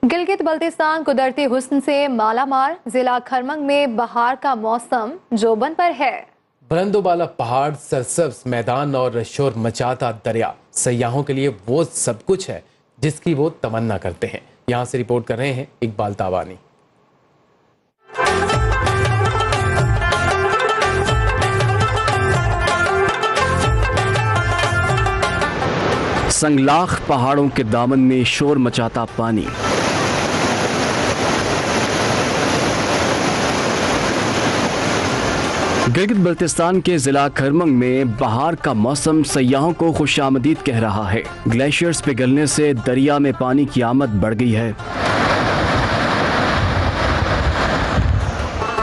गिलगित बल्तिस्तान कुदरती हुस्न से मालामाल। जिला खरमंग में बहार का मौसम जोबन पर है। बुलंदोबाला पहाड़, सरसब्ज मैदान और शोर मचाता दरिया सयाहों के लिए वो सब कुछ है जिसकी वो तमन्ना करते हैं। यहाँ से रिपोर्ट कर रहे हैं इकबाल तावानी। संगलाख पहाड़ों के दामन में शोर मचाता पानी। गिलगित बल्तिस्तान के जिला खरमंग में बहार का मौसम सयाहों को खुशामदीद कह रहा है। ग्लेशियर्स पिघलने से दरिया में पानी की आमद बढ़ गई है।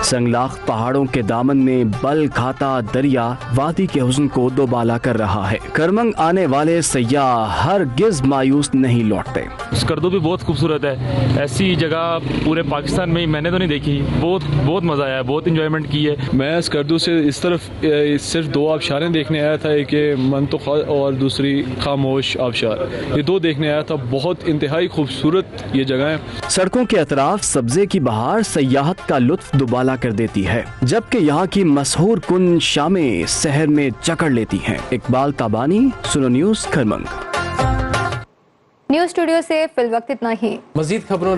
संगलाख पहाड़ों के दामन में बल खाता दरिया वादी के हुस्न को दोबाला कर रहा है। खरमंग आने वाले सयाह हरगिज मायूस नहीं लौटते। स्कर्दू भी बहुत खूबसूरत है। ऐसी जगह पूरे पाकिस्तान में मैंने तो नहीं देखी। बहुत मजा आया, बहुत इंजॉयमेंट की है। मैं स्कर्दू से इस तरफ सिर्फ दो आबशारें देखने आया था, एक मंतुखा और दूसरी खामोश आबशार। ये दो देखने आया था। बहुत इंतहाई खूबसूरत ये जगह है। सड़कों के अतराफ सब्जे की बहार सयाहत का लुत्फ दुबाला कर देती है, जबकि यहाँ की मशहूर कुन शामें शहर में जकड़ लेती हैं। इकबाल ताबानी, सुनो न्यूज़ खरमंग। न्यूज़ स्टूडियो से फिल वक्त इतना ही। मजीद खबरों